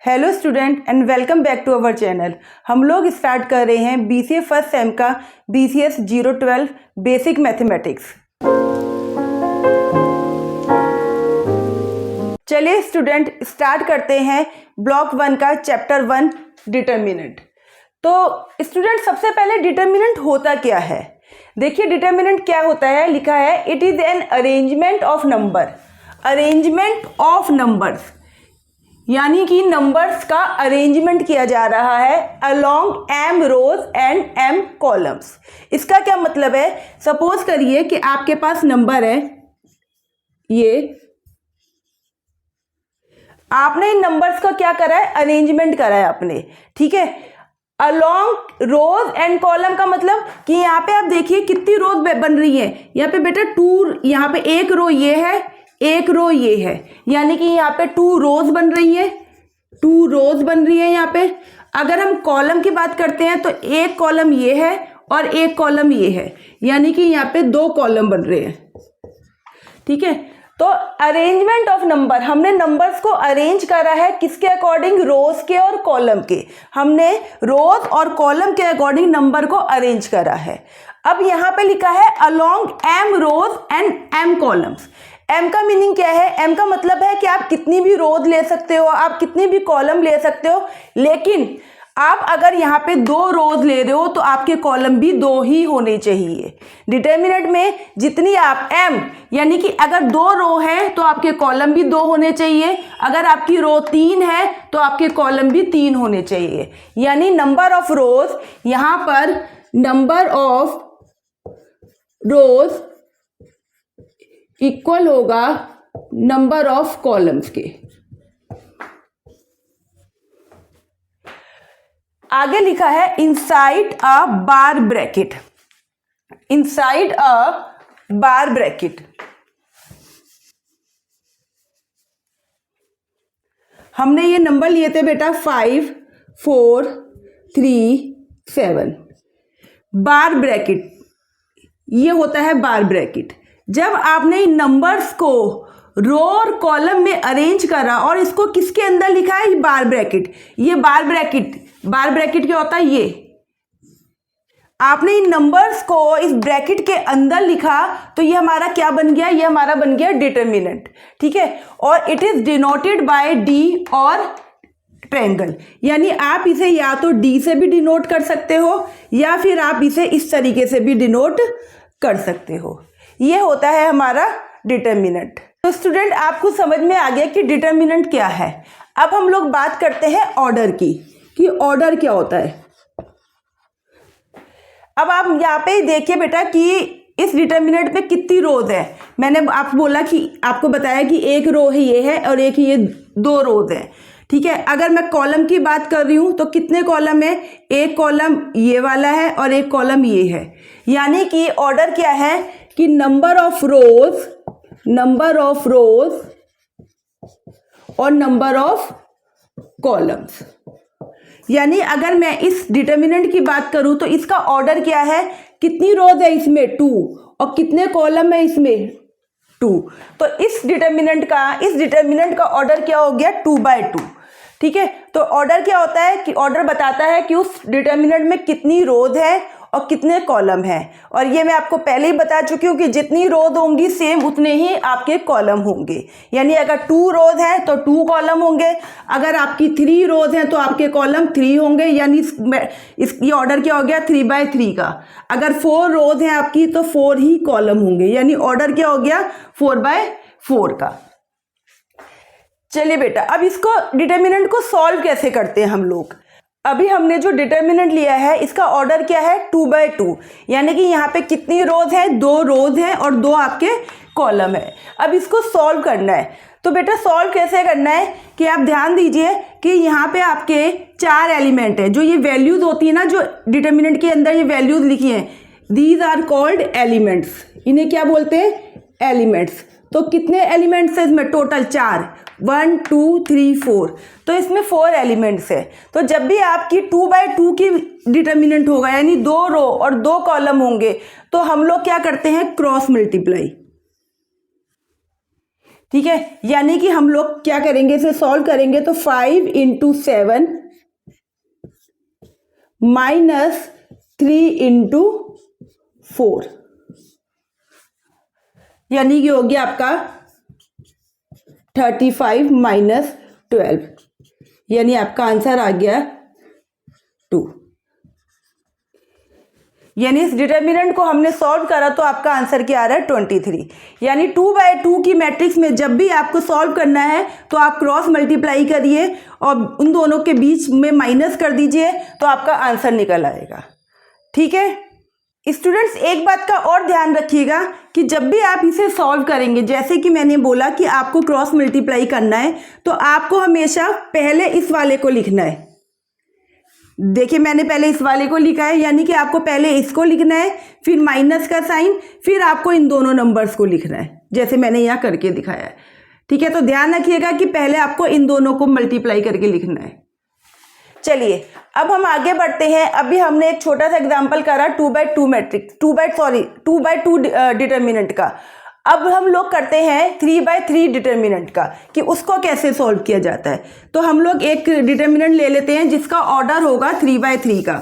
Hello student and welcome back to our channel. हम लोग start कर रहे हैं BCA फर्स्ट सेम का BCS 012 बेसिक मैथमेटिक्स। चलिए स्टूडेंट स्टार्ट करते हैं ब्लॉक 1 का चैप्टर 1 डिटर्मिनेंट। तो स्टूडेंट सबसे पहले डिटर्मिनेंट होता क्या है, देखिए डिटर्मिनेंट क्या होता है। लिखा है it is an arrangement of number. Arrangement of numbers यानी कि नंबर्स का अरेंजमेंट किया जा रहा है along m rows and m columns. इसका क्या मतलब है, सपोज करिए कि आपके पास नंबर है, ये आपने इन नंबर्स का क्या करा है, अरेंजमेंट करा है आपने, ठीक है। अलोंग रोज एंड कॉलम का मतलब कि यहाँ पे आप देखिए कितनी रोज बन रही है। यहाँ पे बेटा यहाँ पे एक रो ये है, एक रो ये है, यानी कि यहाँ पे 2 रोज बन रही है, 2 रोज बन रही है यहाँ पे। अगर हम कॉलम की बात करते हैं तो एक कॉलम ये है और एक कॉलम ये है, यानी कि यहाँ पे 2 कॉलम बन रहे हैं, ठीक है। तो अरेंजमेंट ऑफ नंबर, हमने नंबर्स को अरेंज करा है किसके अकॉर्डिंग, रोज के और कॉलम के। हमने रोज और कॉलम के अकॉर्डिंग नंबर को अरेंज करा है। अब यहाँ पे लिखा है along m rows and m columns. m का मीनिंग क्या है, m का मतलब है कि आप कितनी भी रोज ले सकते हो, आप कितनी भी कॉलम ले सकते हो, लेकिन आप अगर यहाँ पे 2 रोज ले रहे हो तो आपके कॉलम भी 2 ही होने चाहिए। डिटर्मिनेंट में जितनी आप m यानी कि अगर 2 रो है तो आपके कॉलम भी 2 होने चाहिए, अगर आपकी रो 3 है तो आपके कॉलम भी 3 होने चाहिए। यानी नंबर ऑफ रोज, यहाँ पर नंबर ऑफ रोज इक्वल होगा नंबर ऑफ कॉलम्स के। आगे लिखा है inside a bar bracket. Inside a bar bracket हमने ये नंबर लिए थे बेटा 5 4 3 7। बार ब्रैकेट ये होता है बार ब्रैकेट। जब आपने इन नंबर्स को रो और कॉलम में अरेंज करा और इसको किसके अंदर लिखा है, बार ब्रैकेट। ये बार ब्रैकेट क्या होता है, ये आपने इन नंबर्स को इस ब्रैकेट के अंदर लिखा तो ये हमारा क्या बन गया, ये हमारा बन गया डिटर्मिनेंट, ठीक है। और it is denoted by D और ट्रायंगल, यानी आप इसे या तो D से भी डिनोट कर सकते हो या फिर आप इसे इस तरीके से भी डिनोट कर सकते हो। ये होता है हमारा डिटर्मिनेंट। तो स्टूडेंट आपको समझ में आ गया कि डिटर्मिनेंट क्या है। अब हम लोग बात करते हैं ऑर्डर की, कि ऑर्डर क्या होता है। अब आप यहाँ पे देखिए बेटा कि इस डिटर्मिनेंट में कितनी रोज है। मैंने आपको बताया कि एक रो है ये है और एक ये 2 रोज है, ठीक है। अगर मैं कॉलम की बात कर रही हूं तो कितने कॉलम है, एक कॉलम ये वाला है और एक कॉलम ये है। यानी कि ऑर्डर क्या है कि नंबर ऑफ रोज और नंबर ऑफ कॉलम्स। यानी अगर मैं इस डिटर्मिनेंट की बात करूं तो इसका ऑर्डर क्या है, कितनी रोज है इसमें 2 और कितने कॉलम है इसमें 2। तो इस डिटर्मिनेंट का ऑर्डर क्या हो गया, 2/2, ठीक है। तो ऑर्डर क्या होता है कि ऑर्डर बताता है कि उस डिटर्मिनेंट में कितनी रोज है और कितने कॉलम है। और ये मैं आपको पहले ही बता चुकी हूँ कि जितनी रोज होंगी सेम उतने ही आपके कॉलम होंगे। यानी अगर 2 रोज है तो 2 कॉलम होंगे, अगर आपकी 3 रोज हैं तो आपके कॉलम 3 होंगे। यानी ये ऑर्डर क्या हो गया 3/3 का। अगर 4 रोज हैं आपकी तो 4 ही कॉलम होंगे, यानी ऑर्डर क्या हो गया 4/4 का। चलिए बेटा अब इसको डिटर्मिनेंट को सॉल्व कैसे करते हैं हम लोग। अभी हमने जो डिटर्मिनेंट लिया है इसका ऑर्डर क्या है 2/2, यानी कि यहाँ पे कितनी रोज है, 2 रोज हैं और 2 आपके कॉलम है। अब इसको सॉल्व करना है। तो बेटा सॉल्व कैसे करना है कि आप ध्यान दीजिए कि यहाँ पे आपके 4 एलिमेंट है। जो ये वैल्यूज होती है ना, जो डिटर्मिनेंट के अंदर ये वैल्यूज लिखी हैं, दीज आर कॉल्ड एलिमेंट्स। इन्हें क्या बोलते हैं, एलिमेंट्स। तो कितने एलिमेंट्स है इसमें, टोटल 4, 1 2 3 4। तो इसमें 4 एलिमेंट्स है। तो जब भी आपकी 2/2 की डिटर्मिनेंट होगा, यानी 2 रो और 2 कॉलम होंगे, तो हम लोग क्या करते हैं क्रॉस मल्टीप्लाई, ठीक है, यानी कि हम लोग क्या करेंगे, इसे सॉल्व करेंगे तो 5 × 7 माइनस 3 × 4, यानी कि हो गया आपका 35 माइनस 12, यानी आपका आंसर आ गया 2। यानी इस डिटर्मिनेंट को हमने सॉल्व करा तो आपका आंसर क्या आ रहा है 23। यानी 2/2 की मैट्रिक्स में जब भी आपको सॉल्व करना है तो आप क्रॉस मल्टीप्लाई करिए और उन दोनों के बीच में माइनस कर दीजिए तो आपका आंसर निकल आएगा। ठीक है स्टूडेंट्स, एक बात का और ध्यान रखिएगा कि जब भी आप इसे सॉल्व करेंगे, जैसे कि मैंने बोला कि आपको क्रॉस मल्टीप्लाई करना है तो आपको हमेशा पहले इस वाले को लिखना है। देखिए मैंने पहले इस वाले को लिखा है, यानी कि आपको पहले इसको लिखना है, फिर माइनस का साइन, फिर आपको इन दोनों नंबर्स को लिखना है, जैसे मैंने यहाँ करके दिखाया है। ठीक है, तो ध्यान रखिएगा कि पहले आपको इन दोनों को मल्टीप्लाई करके लिखना है। चलिए अब हम आगे बढ़ते हैं। अभी हमने एक छोटा सा एग्जाम्पल करा 2/2 मैट्रिक्स 2/2 डिटर्मिनेंट का। अब हम लोग करते हैं 3/3 डिटर्मिनेंट का कि उसको कैसे सॉल्व किया जाता है। तो हम लोग एक डिटर्मिनेंट ले लेते हैं जिसका ऑर्डर होगा 3/3 का।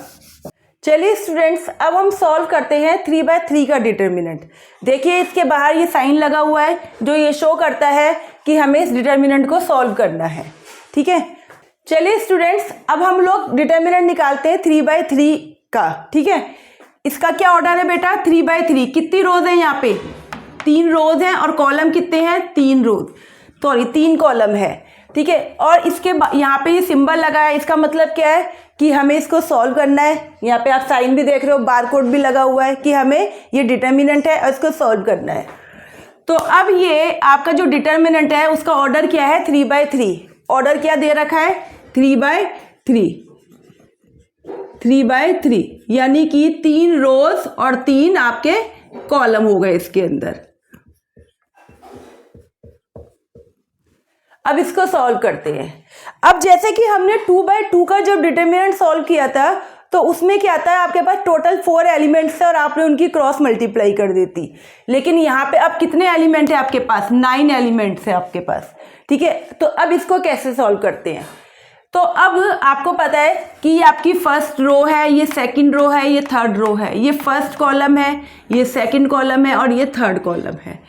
चलिए स्टूडेंट्स, अब हम सॉल्व करते हैं 3/3 का डिटर्मिनेंट। देखिए इसके बाहर ये साइन लगा हुआ है जो ये शो करता है कि हमें इस डिटर्मिनेंट को सॉल्व करना है। ठीक है, चलिए स्टूडेंट्स, अब हम लोग डिटर्मिनेंट निकालते हैं 3/3 का। ठीक है, इसका क्या ऑर्डर है बेटा 3/3। कितनी रोज है यहाँ पे 3 रोज हैं और कॉलम कितने हैं 3 कॉलम है। ठीक है, और इसके यहाँ पे ये सिंबल लगा है, इसका मतलब क्या है कि हमें इसको सॉल्व करना है। यहाँ पे आप साइन भी देख रहे हो, बारकोड भी लगा हुआ है कि हमें ये डिटर्मिनेंट है और इसको सॉल्व करना है। तो अब ये आपका जो डिटर्मिनेंट है उसका ऑर्डर क्या है 3/3। ऑर्डर क्या दे रखा है 3/3, यानी कि 3 रोज और 3 आपके कॉलम हो गए इसके अंदर। अब इसको सॉल्व करते हैं। अब जैसे कि हमने 2/2 का जब डिटर्मिनेंट सॉल्व किया था तो उसमें क्या आता है, आपके पास टोटल 4 एलिमेंट्स है और आपने उनकी क्रॉस मल्टीप्लाई कर देती। लेकिन यहाँ पे अब कितने एलिमेंट है आपके पास 9 एलिमेंट्स है आपके पास। ठीक है, तो अब इसको कैसे सॉल्व करते हैं। तो अब आपको पता है कि ये आपकी फर्स्ट रो है, ये सेकंड रो है, ये थर्ड रो है, ये फर्स्ट कॉलम है, ये सेकंड कॉलम है और ये थर्ड कॉलम है।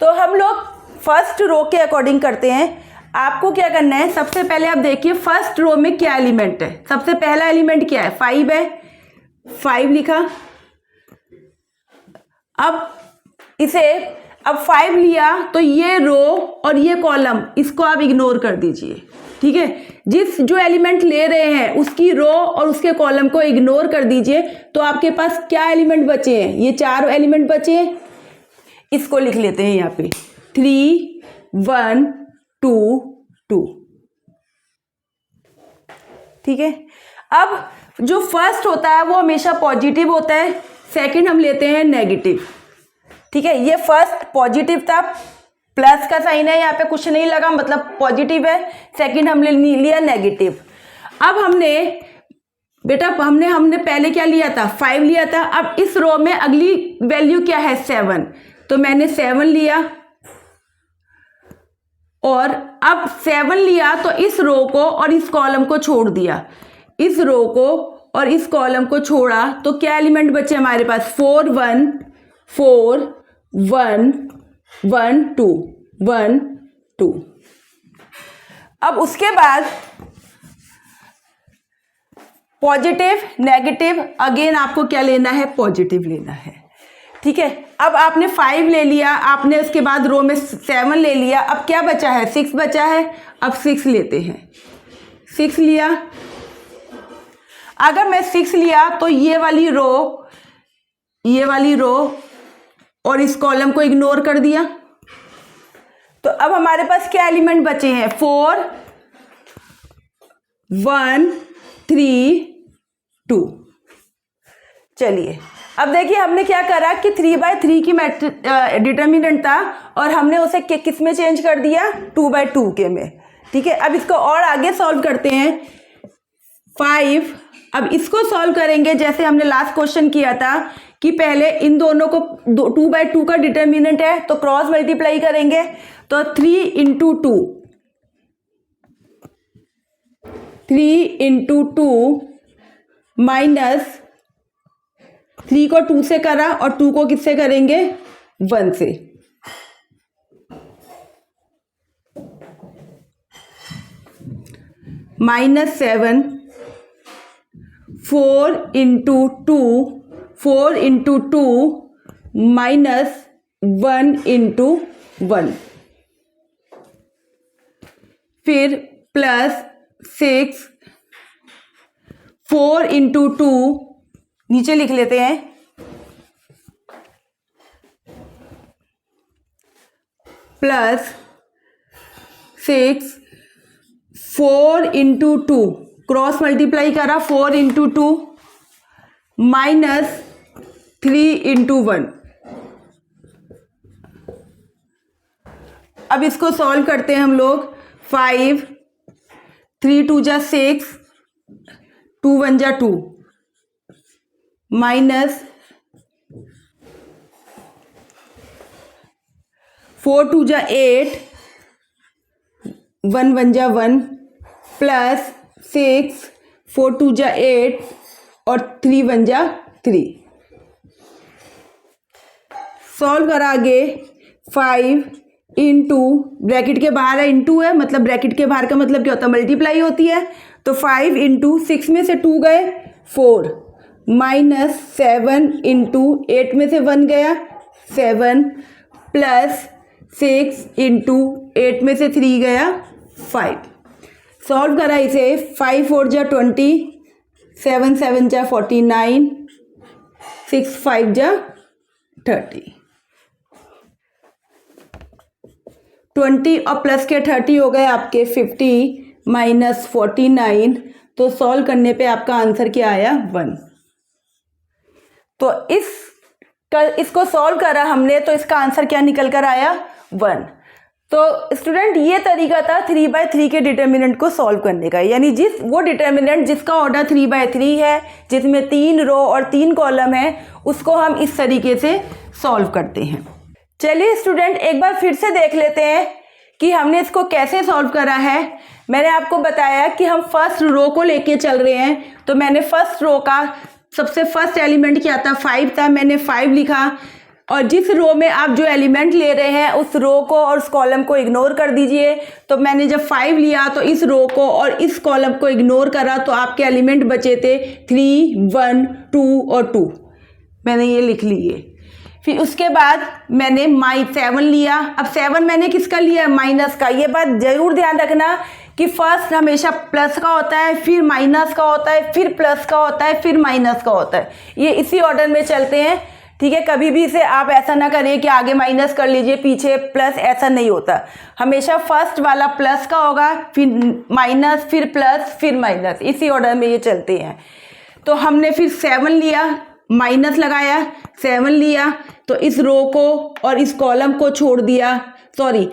तो हम लोग फर्स्ट रो के अकॉर्डिंग करते हैं। आपको क्या करना है, सबसे पहले आप देखिए फर्स्ट रो में क्या एलिमेंट है। सबसे पहला एलिमेंट क्या है 5 है, 5 लिखा। अब 5 लिया तो ये रो और ये कॉलम इसको आप इग्नोर कर दीजिए। ठीक है, जिस जो एलिमेंट ले रहे हैं उसकी रो और उसके कॉलम को इग्नोर कर दीजिए। तो आपके पास क्या एलिमेंट बचे हैं, ये 4 एलिमेंट बचे हैं। इसको लिख लेते हैं यहाँ पे 3 1 2 2। ठीक है, अब जो फर्स्ट होता है वो हमेशा पॉजिटिव होता है, सेकंड हम लेते हैं नेगेटिव। ठीक है, ये फर्स्ट पॉजिटिव था, प्लस का साइन है यहाँ पे, कुछ नहीं लगा मतलब पॉजिटिव है। सेकंड हमने लिया नेगेटिव। अब हमने पहले क्या लिया था 5 लिया था। अब इस रो में अगली वैल्यू क्या है 7, तो मैंने 7 लिया और अब 7 लिया तो इस रो को और इस कॉलम को छोड़ दिया। इस रो को और इस कॉलम को छोड़ा तो क्या एलिमेंट बचे हमारे पास 4 1 4 1 1 2 1 2। अब उसके बाद पॉजिटिव नेगेटिव, अगेन आपको क्या लेना है पॉजिटिव लेना है। ठीक है, अब आपने 5 ले लिया, आपने उसके बाद रो में 7 ले लिया। अब क्या बचा है 6 बचा है। अब 6 लेते हैं, 6 लिया। अगर मैं 6 लिया तो ये वाली रो और इस कॉलम को इग्नोर कर दिया। तो अब हमारे पास क्या एलिमेंट बचे हैं 4 1 3 2। चलिए अब देखिए हमने क्या करा कि 3/3 की डिटर्मिनेंट था और हमने उसे किस में चेंज कर दिया 2/2 के में। ठीक है, अब इसको और आगे सॉल्व करते हैं। 5 अब इसको सॉल्व करेंगे जैसे हमने लास्ट क्वेश्चन किया था कि पहले इन दोनों को 2/2 का डिटर्मिनेंट है तो क्रॉस मल्टीप्लाई करेंगे। तो 3 × 2 माइनस 3 को 2 से करा और 2 को किससे करेंगे 1 से। -7 4 × 2 -1 × 1 फिर +6 4 × 2 नीचे लिख लेते हैं +6 4 × 2 क्रॉस मल्टीप्लाई करा 4 × 2 -3 × 1। अब इसको सॉल्व करते हैं हम लोग। 5 3 × 2 = 6 2 1 = 2 -4 2 = 8 1 1 = 1 +6 4 2 = 8 और 3 1 = 3। सॉल्व करा आगे। 5 × ब्रैकेट के बाहर है इंटू है, मतलब ब्रैकेट के बाहर का मतलब क्या होता है मल्टीप्लाई होती है। तो 5 × 6 में से 2 गए 4 -7 × 8 में से 1 गया 7 +6 × 8 में से 3 गया 5। सॉल्व करा इसे। 5 4 = 20 7 7 = 49 6 5 = 30। 20 और प्लस के 30 हो गए आपके 50 -49। तो सॉल्व करने पे आपका आंसर क्या आया 1। तो इसको सॉल्व करा हमने तो इसका आंसर क्या निकल कर आया 1। तो स्टूडेंट ये तरीका था 3/3 के डिटर्मिनेंट को सॉल्व करने का, यानी वो डिटर्मिनेंट जिसका ऑर्डर 3/3 है, जिसमें 3 रो और 3 कॉलम है, उसको हम इस तरीके से सॉल्व करते हैं। चलिए स्टूडेंट एक बार फिर से देख लेते हैं कि हमने इसको कैसे सॉल्व करा है। मैंने आपको बताया कि हम फर्स्ट रो को लेके चल रहे हैं। तो मैंने फर्स्ट रो का सबसे फर्स्ट एलिमेंट क्या था 5 था, मैंने 5 लिखा। और जिस रो में आप जो एलिमेंट ले रहे हैं उस रो को और उस कॉलम को इग्नोर कर दीजिए। तो मैंने जब 5 लिया तो इस रो को और इस कॉलम को इग्नोर करा तो आपके एलिमेंट बचे थे 3 1 2 और 2, मैंने ये लिख लिए। फिर उसके बाद मैंने -7 लिया। अब 7 मैंने किसका लिया माइनस का। ये बात जरूर ध्यान रखना कि फर्स्ट हमेशा प्लस का होता है, फिर माइनस का होता है, फिर प्लस का होता है, फिर माइनस का होता है। ये इसी ऑर्डर में चलते हैं, ठीक है। कभी भी इसे आप ऐसा ना करिए कि आगे माइनस कर लीजिए पीछे प्लस, ऐसा नहीं होता। हमेशा फर्स्ट वाला प्लस का होगा, फिर माइनस, फिर प्लस, फिर माइनस, इसी ऑर्डर में ये चलते हैं। तो हमने फिर 7 लिया, माइनस लगाया, 7 लिया तो इस रो को और इस कॉलम को छोड़ दिया, सॉरी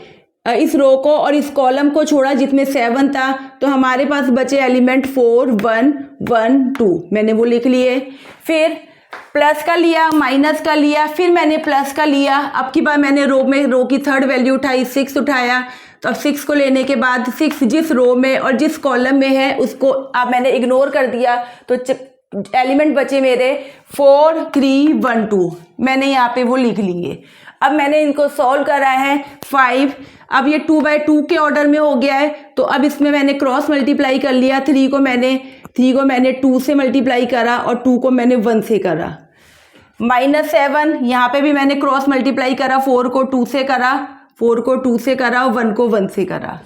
इस रो को और इस कॉलम को छोड़ा जिसमें 7 था। तो हमारे पास बचे एलिमेंट 4 1 1 2, मैंने वो लिख लिए। फिर प्लस का लिया, माइनस का लिया, फिर मैंने प्लस का लिया। अब की बार मैंने रो की थर्ड वैल्यू उठाई, 6 उठाया। तो अब 6 को लेने के बाद 6 जिस रो में और जिस कॉलम में है उसको अब मैंने इग्नोर कर दिया। तो एलिमेंट बचे मेरे 4 3 1 2, मैंने यहाँ पे वो लिख लिए। अब मैंने इनको सॉल्व करा है 5। अब ये 2/2 के ऑर्डर में हो गया है। तो अब इसमें मैंने क्रॉस मल्टीप्लाई कर लिया। 3 को मैंने 2 से मल्टीप्लाई करा और 2 को मैंने 1 से करा। -7 यहाँ पे भी मैंने क्रॉस मल्टीप्लाई करा, 4 को 2 से करा, 4 को 2 से करा और 1 को 1 से करा।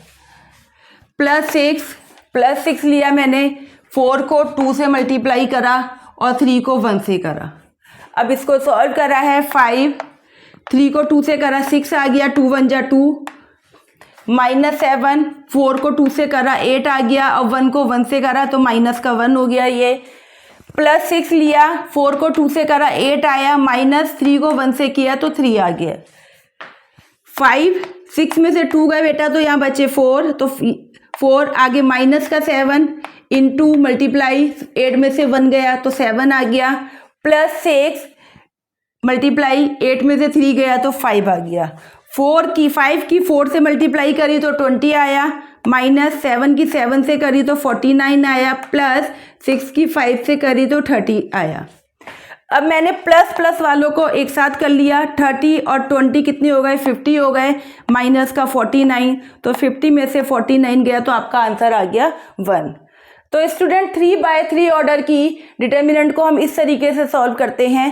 +6 लिया मैंने, 4 को 2 से मल्टीप्लाई करा और 3 को 1 से करा। अब इसको सॉल्व करा है 5, 3 को 2 से करा 6 आ गया, 2 1 = 2, -7 4 को 2 से करा 8 आ गया और 1 को 1 से करा तो माइनस का 1 हो गया ये। +6 लिया, 4 को 2 से करा 8 आया, -3 को 1 से किया तो 3 आ गया। 5 6 में से 2 गए बेटा तो यहाँ बचे 4, तो 4 आगे माइनस का 7 इंटू मल्टीप्लाई 8 में से 1 गया तो 7 आ गया, प्लस 6 मल्टीप्लाई 8 में से 3 गया तो 5 आ गया। 5 की 4 से मल्टीप्लाई करी तो 20 आया, माइनस 7 की 7 से करी तो 49 आया, प्लस 6 की 5 से करी तो 30 आया। अब मैंने प्लस प्लस वालों को एक साथ कर लिया, 30 और 20 कितने हो गए, 50 हो गए, माइनस का 49, तो 50 में से 49 गया तो आपका आंसर आ गया 1। तो स्टूडेंट 3/3 ऑर्डर की डिटर्मिनेंट को हम इस तरीके से सॉल्व करते हैं।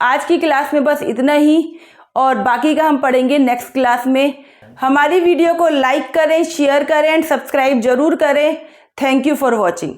आज की क्लास में बस इतना ही, और बाकी का हम पढ़ेंगे नेक्स्ट क्लास में। हमारी वीडियो को लाइक करें, शेयर करें एंड सब्सक्राइब जरूर करें। Thank you for watching.